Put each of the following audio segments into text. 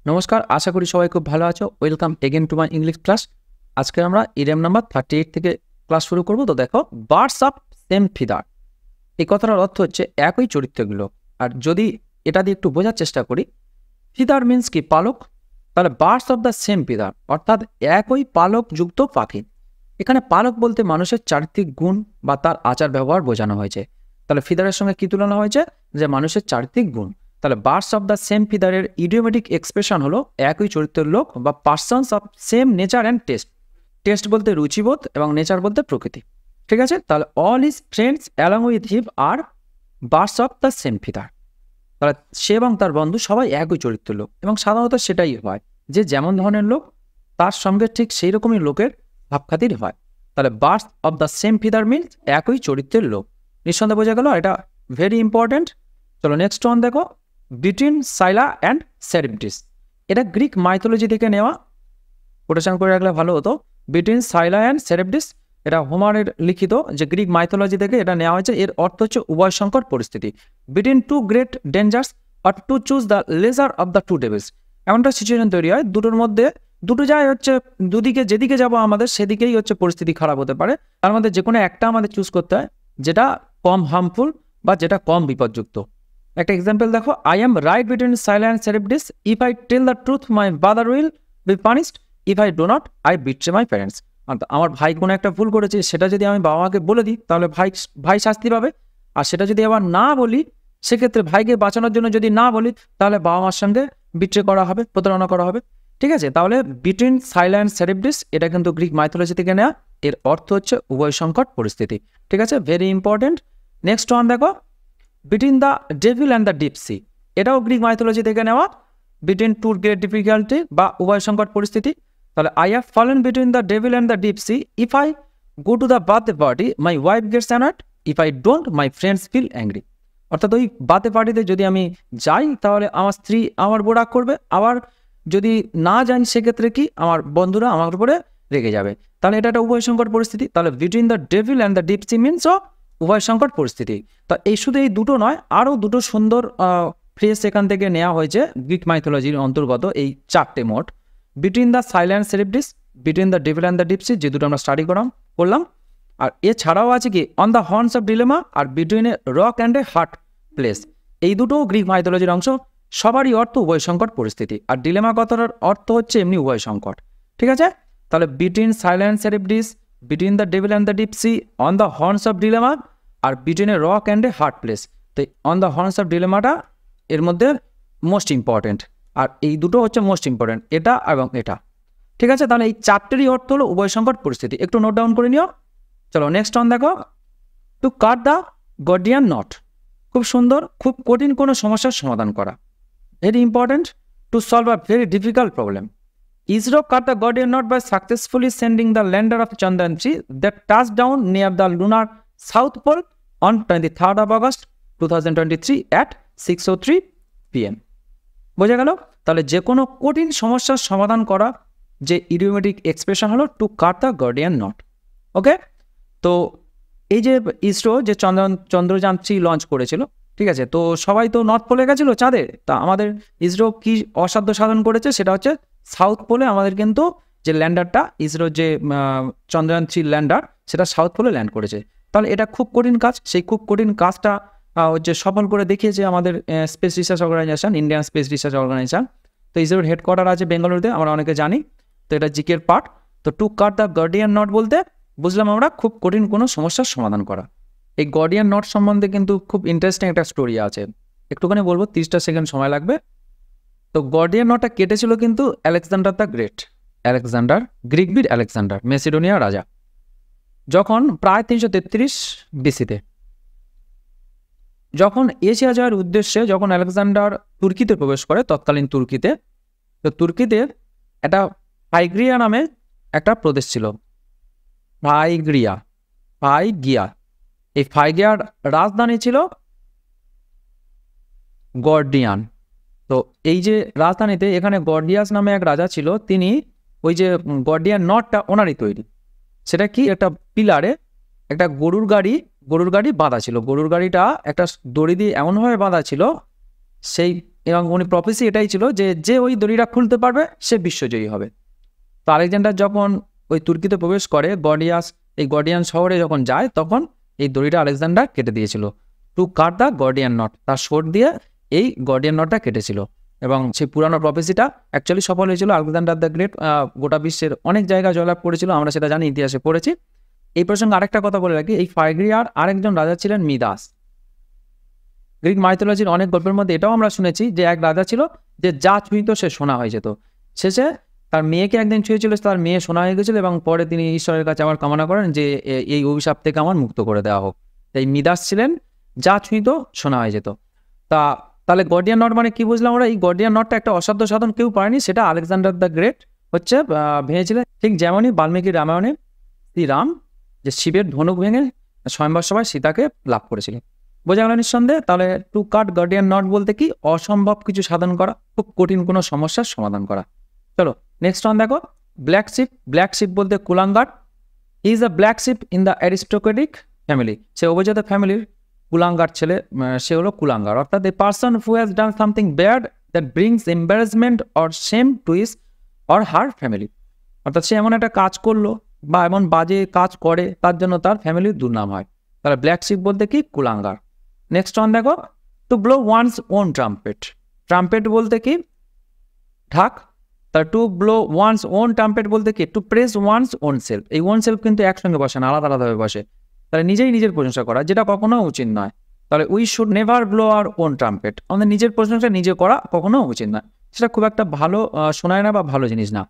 নমস্কার, আশা করি সবাই খুব ভালো আছো। Welcome again to my English class. আজকে আমরা ইডিয়ম নাম্বার 38 থেকে ক্লাস শুরু করব। তো দেখো, বার্ডস অফ সেম ফিদার, এই কথাটার অর্থ হচ্ছে একই চরিত্রগুলো। আর যদি এটা দিয়ে একটু বোঝার চেষ্টা করি, ফিদার মিন্স কি? পালক। তাহলে birds of the same feather অর্থাৎ একই পালক যুক্ত পাখি। এখানে পালক বলতে মানুষের চারিত্রিক গুণ বা তার আচার ব্যবহার বোঝানো হয়েছে। তাহলে ফিদারের সঙ্গে কি তুলনা হয়েছে? যে মানুষের চারিত্রিক গুণ। তাহলে বার্ডস অফ দ্য সেম ফিদারের ইডিওমেটিক এক্সপ্রেশন হলো একই চরিত্রের লোক বা persons of same nature and taste. Taste বলতে রুচিবোধ এবং নেচার বলতে প্রকৃতি। ঠিক আছে, তাহলে all is friends along with him আর birds of the same feather. তাহলে সে এবং তার বন্ধু সবাই একই চরিত্রের লোক, এবং সাধারণত সেটাই হয় যে যেমন ধরনের লোক তার সঙ্গে ঠিক সেই রকমই লোকের ভাবখাতির হয়। তাহলে birds of the same feather means একই চরিত্রের লোক। নিঃসন্দেহে বোঝা গেল, এটা ভেরি ইম্পর্টেন্ট। চলো নেক্সট ওয়ান দেখো, বিটুইন সাইলা অ্যান্ড সেরিপটিস। এটা গ্রিক মাইথোলজি থেকে নেওয়া, কোটেশন করে রাখলে ভালো হতো। বিটুইন সাইলা অ্যান্ড সেরিপটিস, এটা হোমারের লিখিত, যে গ্রিক মাইথোলজি থেকে এটা নেওয়া হয়েছে। এর অর্থ হচ্ছে উভয় সংকট পরিস্থিতি। বিটুইন টু গ্রেট ডেঞ্জার্স আর to choose the lesser of the two devils. এমনটা সিচুয়েশন তৈরি হয় দুটোর মধ্যে, দুটো যায় হচ্ছে দুদিকে, যেদিকে যাব আমাদের সেদিকেই হচ্ছে পরিস্থিতি খারাপ হতে পারে। তার মধ্যে যে কোনো একটা আমাদের চুজ করতে হয়, যেটা কম হার্মফুল বা যেটা কম বিপদযুক্ত। একটা এক্সাম্পল দেখো, I am right between Scylla and Charybdis. If I tell the truth my brother will be punished, if I do not I betray my parents. আমার ভাই কোনো একটা ভুল করেছে, সেটা যদি আমি বাবা মাকে বলে দিই তাহলে ভাই শাস্তি পাবে। আর সেটা যদি আবার না বলি, সেক্ষেত্রে ভাইকে বাঁচানোর জন্য যদি না বলি, তাহলে বাবা মার সঙ্গে বিট্রে করা হবে, প্রতারণা করা হবে। ঠিক আছে, তাহলে বিটুইন সাইলা অ্যান্ড সেরিপটিস এটা কিন্তু গ্রিক মাইথোলজি থেকে নেওয়া। এর অর্থ হচ্ছে উভয় সংকট পরিস্থিতি। ঠিক আছে, ভেরি ইম্পর্টেন্ট। নেক্সট ওয়ান দেখো, between the devil and the deep C. এটাও গ্রিক মাইথোলজি থেকে নেওয়া। বিটুইন টু গ্রেট ডিফিকাল্টি বা উভয় সংকট পরিস্থিতি। তাহলে I have fallen between the devil and the deep sea. If I go to the birthday party my wife gets annoyed, if I don't my friends feel angry. অর্থাৎ ওই birthday পার্টিতে যদি আমি যাই তাহলে আমার স্ত্রী আমার উপর রাগ করবে, আবার যদি না যাই সেক্ষেত্রে কি আমার বন্ধুরা আমার উপরে রেগে যাবে। তাহলে এটা একটা উভয় সংকট পরিস্থিতি। তাহলে between the devil and the deep C means উভয় সংকট পরিস্থিতি। তা এই শুধু এই দুটো নয়, আরও দুটো সুন্দর ফ্রেজ এখান থেকে নেওয়া হয়েছে গ্রিক মাইথোলজির অন্তর্গত, এই চারটে মোট। Between the Scylla and Charybdis, between the devil and the deep sea, যে দুটো আমরা স্টাডি করলাম। আর এছাড়াও আছে কি on the horns of dilemma আর between a rock and a hard place. এই দুটোও গ্রিক মাইথোলজির অংশ। সবারই অর্থ উভয় সংকট পরিস্থিতি, আর ডিলেমা কথাটার অর্থ হচ্ছে এমনি উভয় সংকট। ঠিক আছে, তাহলে between Scylla and Charybdis, between the devil and the deep sea, on the horns of dilemma আর between a rock and a hard place. তো অন দ্য হর্নস অফ ডিলেমাটা এর মধ্যে মোস্ট ইম্পর্টেন্ট, আর এই দুটো হচ্ছে মোস্ট ইম্পর্টেন্ট, এটা এবং এটা। ঠিক আছে, তাহলে এই চারটেরই অর্থ হলো উভয় সংকট পরিস্থিতি। একটু নোট ডাউন করে নিও। চলো নেক্সট অন দেখো, to cut the Gordian knot. খুব সুন্দর, খুব কঠিন কোনো সমস্যার সমাধান করা। Very important, to solve a very difficult problem. ISRO cut the Gordian knot by successfully sending the lander of Chandrayaan 3 that touch down near the lunar south pole on 23rd of August 2023 at 6:03 PM। বোঝা গেল? তাহলে যে কোনো কঠিন সমস্যার সমাধান করা যে ইডিওমেটিক এক্সপ্রেশন হলো to cut the Gordian knot. Okay, তো এই যে ইসরো যে চন্দ্রযান 3 লঞ্চ করেছিল, ঠিক আছে, তো সবাই তো নর্থ পোলে গেছিল চাঁদে। তা আমাদের ইসরো কি অসাধ্য সাধন করেছে, সেটা হচ্ছে সাউথ পোলে আমাদের কিন্তু যে ল্যান্ডারটা, ইসরো যে চন্দ্রযান 3 ল্যান্ডার, সেটা সাউথ পোলে ল্যান্ড করেছে। তাহলে এটা খুব কঠিন কাজ, সেই খুব কঠিন কাজটা হচ্ছে সফল করে দেখিয়েছে আমাদের space research organisation, Indian space research organisation. তো ইসরোর হেডকোয়ার্টার আছে বেঙ্গালুরুতে, আমরা অনেকে জানি। তো এটা জিকের পার্ট। তো two cut the Gordian not বলতে বুঝলাম আমরা খুব কঠিন কোনো সমস্যার সমাধান করা। এই গর্ডিয়ান নট সম্বন্ধে কিন্তু খুব ইন্টারেস্টিং একটা স্টোরি আছে, একটুখানি বলবো, 30টা সেকেন্ড সময় লাগবে। তো গর্ডিয়ান নটটা কেটেছিল কিন্তু Alexander the great. Alexander, Greek বীর আলেকজান্ডার, মেসিডোনিয়ার রাজা, যখন প্রায় 333 বিসিতে, যখন এশিয়া জয়ের উদ্দেশ্যে যখন আলেকজান্ডার তুর্কিতে প্রবেশ করে, তৎকালীন তুর্কিতে, তো তুর্কিতে একটা ফাইগ্রিয়া নামে একটা প্রদেশ ছিল, ফাইগিয়া। এই ফাইগিয়ার রাজধানী ছিল গর্ডিয়ান। তো এই যে রাজধানীতে, এখানে গর্ডিয়াস নামে এক রাজা ছিল, তিনি ওই যে গর্ডিয়ান নটটা ওনারই তৈরি। সেটা কি, একটা পিলারে একটা গরুর গাড়ি বাঁধা ছিল। গরুর গাড়িটা একটা দড়ি দিয়ে এমনভাবে বাঁধা ছিল সেই এবং উনি প্রফেসি এটাই ছিল যে যে ওই দড়িটা খুলতে পারবে সে বিশ্বজয়ী হবে। তো আলেকজান্ডার যখন ওই তুর্কিতে প্রবেশ করে এই গর্ডিয়ান শহরে যখন যায় তখন এই দড়িটা আলেকজান্ডার কেটে দিয়েছিল। Two cut the Gordian not, তার শোট দিয়ে এই গর্ডিয়ান নটটা কেটেছিল এবং সেই পুরানো প্রফেসিটা অ্যাকচুয়ালি সফল হয়েছিল। আলেকজান্ডার দ্য গ্রেট গোটা বিশ্বের অনেক জায়গায় জয়লাভ করেছিল, আমরা সেটা জানি, ইতিহাসে পড়েছি। এই প্রসঙ্গে আরেকটা কথা বলে রাখি, এই ফাইগ্রিয়ার আরেকজন রাজা ছিলেন মিদাস। গ্রিক মাইথোলজির অনেক গল্পের মধ্যে এটাও আমরা শুনেছি যে এক রাজা ছিল যে যা ছুঁইত সে সোনা হয়ে যেত। শেষে তার মেয়েকে একদিন ছুঁয়েছিল, তার মেয়ে সোনা হয়ে গেছিল এবং পরে তিনি ঈশ্বরের কাছে আবার কামনা করেন যে এই অভিশাপ থেকে আমার মুক্ত করে দেওয়া হোক। তাই মিদাস ছিলেন যা ছুঁইত সোনা হয়ে যেত। তাহলে গর্ডিয়ান নট মানে কি বুঝলাম আমরা? এই গর্ডিয়ান নটটা একটা অসাধ্য সাধন, কেউ পারেনি, সেটা আলেকজান্ডার দ্য গ্রেট ভেঙেছিলেন। ঠিক যেমনই বাল্মীকি রামায়ণে শ্রীরাম যে শিবের ধনুক ভেঙে স্বয়ম্বর সভায় সীতাকে লাভ করেছিলেন। বোঝা গেল নিঃসন্দেহে? তাহলে টু কাট গর্ডিয়ান নট বলতে কি? অসম্ভব কিছু সাধন করা, খুব কঠিন কোনো সমস্যার সমাধান করা। চলো নেক্সট ওয়ান দেখো, ব্ল্যাক শিপ। ব্ল্যাক শিপ বলতে কুলাঙ্গার। Is a black sheep in the aristocratic family. সে অভিজাত ফ্যামিলির কুলাঙ্গার ছেলে, সে হলো কুলাঙ্গার, অর্থাৎ a person who has done something bad that brings embarrassment or shame to his or her family. অর্থাৎ সে এমন একটা কাজ করলো বা এমন বাজে কাজ করে তার জন্য তার ফ্যামিলির দুর্নাম হয়। তাহলে ব্ল্যাক শিপ বলতে কি? কুলাঙ্গার। নেক্সট ওয়ান দেখো, to blow one's own trumpet. Trumpet বলতে কি? ঢাক। তাহলে to blow one's own trumpet বলতে কি? To press one's own self. এই ওন সেলফ কিন্তু একসঙ্গে বসে না, আলাদা আলাদাভাবে বসে। তাহলে নিজেই নিজের প্রশংসা করা, যেটা কখনো উচিত নয়। তাহলে we should never blow our own trumpet. আমাদের নিজের প্রশংসা নিজে করা কখনো উচিত নয়, সেটা খুব একটা ভালো শোনায় না বা ভালো জিনিস না,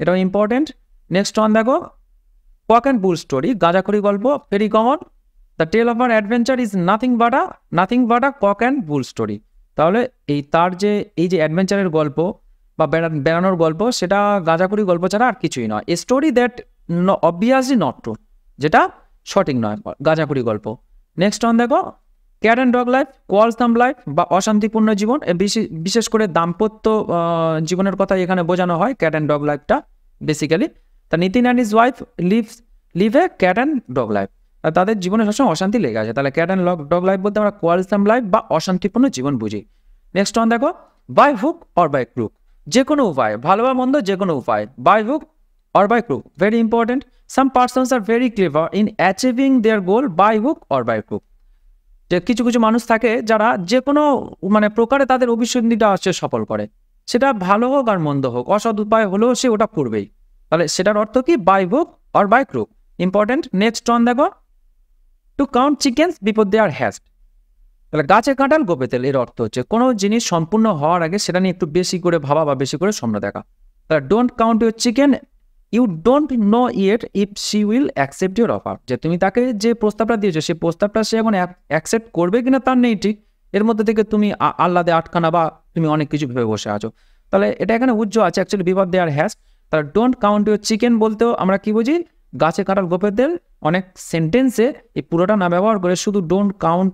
এটাও ইম্পর্টেন্ট। নেক্সট ওয়ান দেখো, কক অ্যান্ড বুল স্টোরি। গাঁজাখড়ি গল্প, very common. The tale of our adventure is nothing but a cock and bull story. তাহলে তার এই যে অ্যাডভেঞ্চারের গল্প বা বেড়ানোর গল্প, সেটা গাঁজাখড়ি গল্প ছাড়া আর কিছুই নয়। A story that obviously not true, যেটা সঠিক নয়, গাঁজাখড়ি গল্প। নেক্সট ওয়ান দেখো, cat and dog life, quarrelsome life বা অশান্তিপূর্ণ জীবন। বিশেষ করে দাম্পত্য জীবনের কথা এখানে বোঝানো হয় ক্যাট অ্যান্ড ডগ লাইফটা বেসিক্যালি। তা Nitin and his wife live a cat and dog life. তাদের জীবনে সবসময় অশান্তি লেগে আছে। তাহলে ক্যাট অ্যান্ড ডগ লাইফ বলতে আমরা কোয়ালসাম লাইফ বা অশান্তিপূর্ণ জীবন বুঝি। নেক্সট ওয়ান দেখো, by hook or by crook. যে কোনো উপায়, ভালো বা মন্দ যে কোনো উপায়, by hook or by crook, very important. Some persons are very clever in achieving their goal by hook or by crook. যে কিছু কিছু মানুষ থাকে যারা যে কোনো প্রকারে তাদের অভিসন্ধিটা সফল করে, সেটা ভালো হোক আর মন্দ হোক, অসৎ উপায় হলেও সে ওটা করবেই। তাহলে সেটার অর্থ কি? By hook or by crook, important. Next one দেখো, to count chickens before they are hatched. তাহলে গাছে কাঁঠাল গোপে তেল, এর অর্থ হচ্ছে কোনো জিনিস সম্পূর্ণ হওয়ার আগে সেটা নিয়ে একটু বেশি করে ভাবা বা বেশি করে স্বপ্ন দেখা। তাহলে don't count your chicken, you don't know yet if she will accept your offer. যে তুমি তাকে যে প্রস্তাবটা দিয়েছো সেই প্রস্তাবটা সে এখন অ্যাকসেপ্ট করবে কিনা তার নেই ঠিক, এর মধ্যে থেকে তুমি আহ্লাদে আটকানা বা তুমি অনেক কিছু ভেবে বসে আছো। তাহলে এটা এখানে উজ্জ্ব আছে actually before they are hatched. তাহলে ডোন্ট কাউন্ট ইউর চিকেন বলতেও আমরা কি বুঝি? গাছে কাঁঠাল গোপে তেল। অনেক সেন্টেন্সে এই পুরোটা না ব্যবহার করে শুধু ডোন্ট কাউন্ট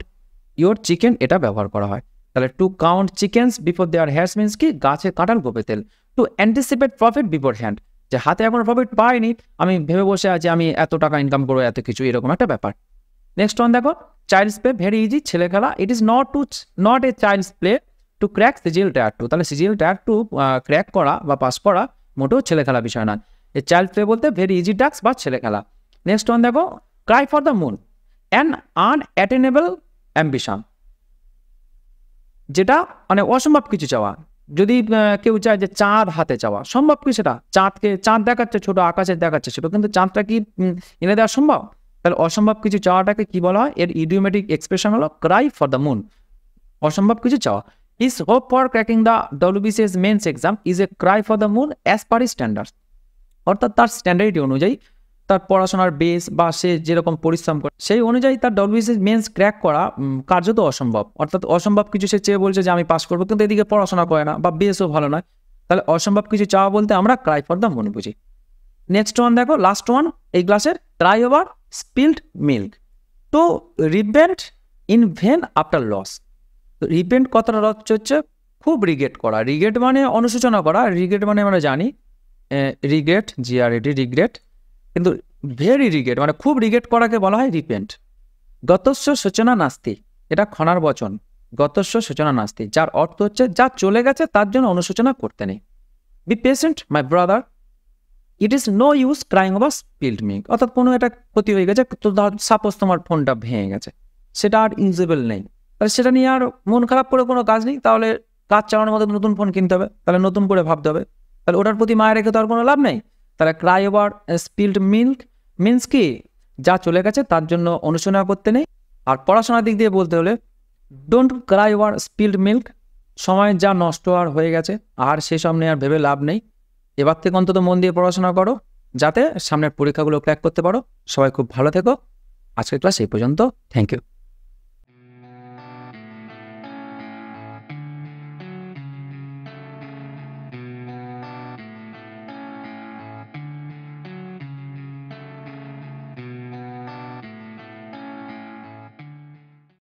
ইউর চিকেন এটা ব্যবহার করা হয়। তাহলে to count chickens before they are hatched means কি? গাছে কাঁঠাল গোপে তেল। To anticipate profit beforehand, যে হাতে এখন প্রফিট পাইনি, আমি ভেবে বসে আছি আমি এত টাকা ইনকাম করবো, এত কিছু, এরকম একটা ব্যাপার। নেক্সট ওয়ান দেখো, চাইল্ডস প্লে, ভেরি ইজি, ছেলে খেলা। It is not a child's play to crack CGL tier 2। তাহলে সিজিএল টায়ার 2 ক্র্যাক করা বা পাস করা মোটেও ছেলে খেলা বিষয় না। এই চাইল্ড প্লে বলতে ভেরি ইজি টাস্ক বা ছেলে খেলা। নেক্সট ওয়ান দেখো, cry for the moon, an unattainable ambition, যেটা অসম্ভব কিছু চাওয়া। যদি কেউ চায় যে চাঁদ হাতে চাওয়া, সম্ভব কি সেটা? চাঁদ দেখাচ্ছে ছোট, আকাশে দেখাচ্ছে ছোট, কিন্তু চাঁদটা কি এনে দেওয়া সম্ভব? তাহলে অসম্ভব কিছু চাওয়াটাকে কি বলা হয়? এর ইডিওমেটিক এক্সপ্রেশন হলো ক্রাই ফর দ্য মুন, অসম্ভব কিছু চাওয়া। His hope for cracking the WBCS men's exam is a Cry for the moon as per his standards. অর্থাৎ তার স্ট্যান্ডার্ড অনুযায়ী, তার পড়াশোনার বেস বা সে যেরকম পরিশ্রম করে সেই অনুযায়ী তার WBCS মেন্স ক্র্যাক করা কার্যত অসম্ভব। অর্থাৎ অসম্ভব কিছু সে চেয়ে বলছে যে আমি পাস করবো, কিন্তু এদিকে পড়াশোনা করে না বা বেসও ভালো নয়। তাহলে অসম্ভব কিছু চাওয়া বলতে আমরা ক্রাই ফর দ্য মুন বুঝি। নেক্সট ওয়ান দেখো, লাস্ট ওয়ান এই ক্লাসের, cry over spilled milk, to repent in vain after loss. তো রিপেন্ট কথাটা হচ্ছে খুব রিগ্রেট করা। রিগ্রেট মানে অনুশোচনা করা, রিগ্রেট মানে আমরা জানি রিগ্রেট, GRET রিগ্রেট, কিন্তু ভেরি রিগ্রেট খুব রিগ্রেট করাকে বলা হয় রিপেন্ট। গতস্য সূচনা নাস্তি, এটা ক্ষণার বচন, গতস্য সূচনা নাস্তি, যার অর্থ হচ্ছে যা চলে গেছে তার জন্য অনুশোচনা করতে নেই। Be patient my brother, it is no use crying over spilled milk, অর্থাৎ কোনো একটা ক্ষতি হয়ে গেছে, তো সাপোজ তোমার ফোনটা ভেঙে গেছে, সেটা আর ইউজেবল নেই, তাহলে সেটা নিয়ে আর মন খারাপ করে কোনো কাজ নেই, তাহলে কাজ চালানোর মতো নতুন ফোন কিনতে হবে, তাহলে নতুন করে ভাবতে হবে, তাহলে ওটার প্রতি মায়া রেখে তো আর কোনো লাভ নেই। তাহলে Cry over spilled milk means কি, যা চলে গেছে তার জন্য অনুশোচনা করতে নেই। আর পড়াশোনার দিক দিয়ে বলতে হলে don't Cry over spilled milk, সময় যা নষ্ট আর হয়ে গেছে আর সেসব নিয়ে আর ভেবে লাভ নেই। এবার থেকে অন্তত মন দিয়ে পড়াশোনা করো, যাতে সামনের পরীক্ষাগুলো ক্র্যাক করতে পারো। সবাই খুব ভালো থেকো। আজকের ক্লাস এই পর্যন্ত। Thank you.